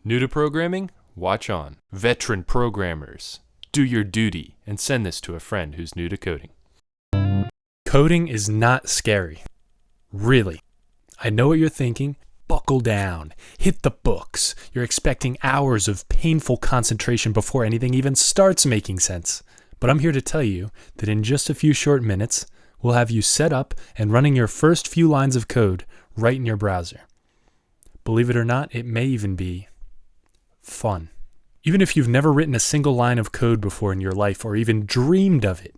New to programming? Watch on. Veteran programmers, do your duty and send this to a friend who's new to coding. Coding is not scary. Really. I know what you're thinking. Buckle down. Hit the books. You're expecting hours of painful concentration before anything even starts making sense. But I'm here to tell you that in just a few short minutes, we'll have you set up and running your first few lines of code right in your browser. Believe it or not, it may even be fun. Even if you've never written a single line of code before in your life or even dreamed of it,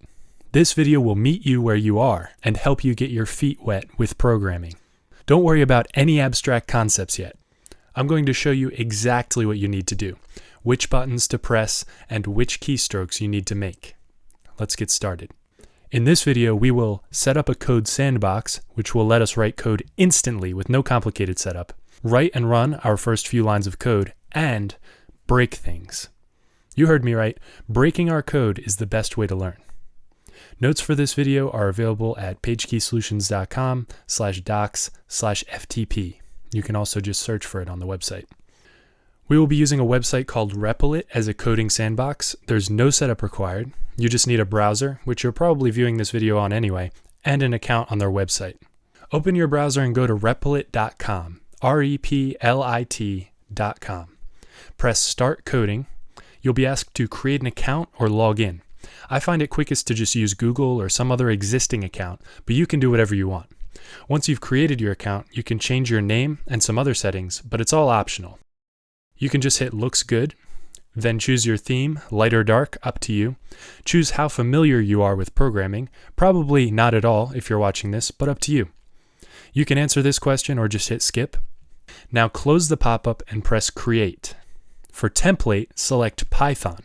this video will meet you where you are and help you get your feet wet with programming. Don't worry about any abstract concepts yet. I'm going to show you exactly what you need to do, which buttons to press, and which keystrokes you need to make. Let's get started. In this video, we will set up a code sandbox, which will let us write code instantly with no complicated setup, write and run our first few lines of code, and break things. You heard me right. Breaking our code is the best way to learn. Notes for this video are available at pagekeysolutions.com/docs/FTP. You can also just search for it on the website. We will be using a website called REPL.IT as a coding sandbox. There's no setup required. You just need a browser, which you're probably viewing this video on anyway, and an account on their website. Open your browser and go to REPL.IT.com, REPL.IT.com. Press Start Coding. You'll be asked to create an account or log in. I find it quickest to just use Google or some other existing account, but you can do whatever you want. Once you've created your account, you can change your name and some other settings, but it's all optional. You can just hit Looks Good, then choose your theme, light or dark, up to you. Choose how familiar you are with programming, probably not at all if you're watching this, but up to you. You can answer this question or just hit Skip. Now close the pop-up and press Create. For template, select Python.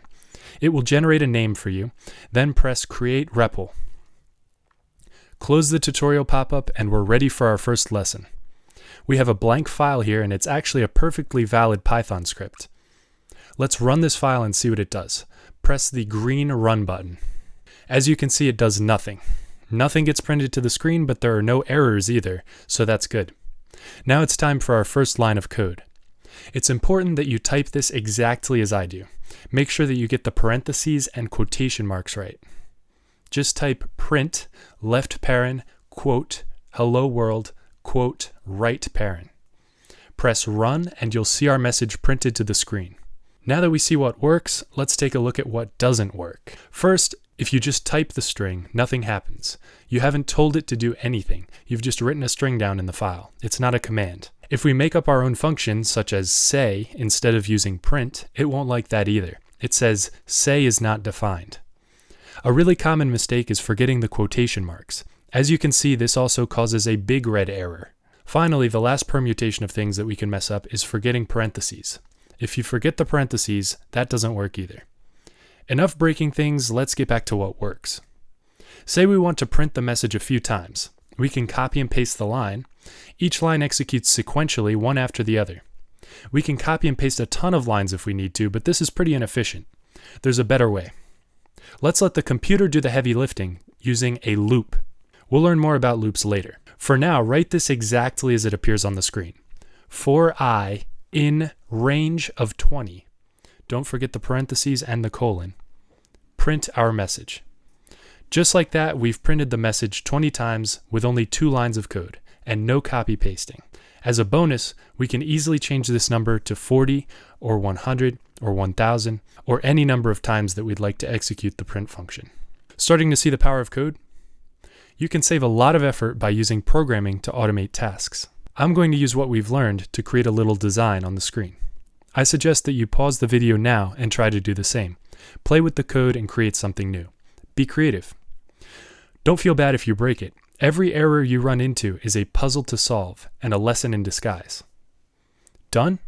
It will generate a name for you, then press Create REPL. Close the tutorial pop-up and we're ready for our first lesson. We have a blank file here and it's actually a perfectly valid Python script. Let's run this file and see what it does. Press the green Run button. As you can see, it does nothing. Nothing gets printed to the screen, but there are no errors either, so that's good. Now it's time for our first line of code. It's important that you type this exactly as I do. Make sure that you get the parentheses and quotation marks right. Just type print, left paren, quote, hello world, quote, right paren. Press run and you'll see our message printed to the screen. Now that we see what works, let's take a look at what doesn't work. First, if you just type the string, nothing happens. You haven't told it to do anything. You've just written a string down in the file. It's not a command. If we make up our own function, such as say, instead of using print, it won't like that either. It says say is not defined. A really common mistake is forgetting the quotation marks. As you can see, this also causes a big red error. Finally, the last permutation of things that we can mess up is forgetting parentheses. If you forget the parentheses, that doesn't work either. Enough breaking things, let's get back to what works. Say we want to print the message a few times. We can copy and paste the line. Each line executes sequentially, one after the other. We can copy and paste a ton of lines if we need to, but this is pretty inefficient. There's a better way. Let's let the computer do the heavy lifting using a loop. We'll learn more about loops later. For now, write this exactly as it appears on the screen. For I in range of 20. Don't forget the parentheses and the colon. Print our message. Just like that, we've printed the message 20 times with only 2 lines of code and no copy pasting. As a bonus, we can easily change this number to 40 or 100 or 1000 or any number of times that we'd like to execute the print function. Starting to see the power of code? You can save a lot of effort by using programming to automate tasks. I'm going to use what we've learned to create a little design on the screen. I suggest that you pause the video now and try to do the same. Play with the code and create something new. Be creative. Don't feel bad if you break it. Every error you run into is a puzzle to solve and a lesson in disguise. Done?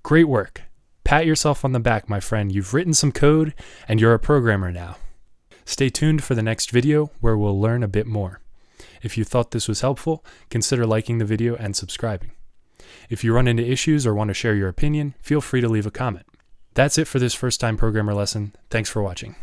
Great work. Pat yourself on the back, my friend. You've written some code and you're a programmer now. Stay tuned for the next video where we'll learn a bit more. If you thought this was helpful, consider liking the video and subscribing. If you run into issues or want to share your opinion, feel free to leave a comment. That's it for this first-time programmer lesson. Thanks for watching.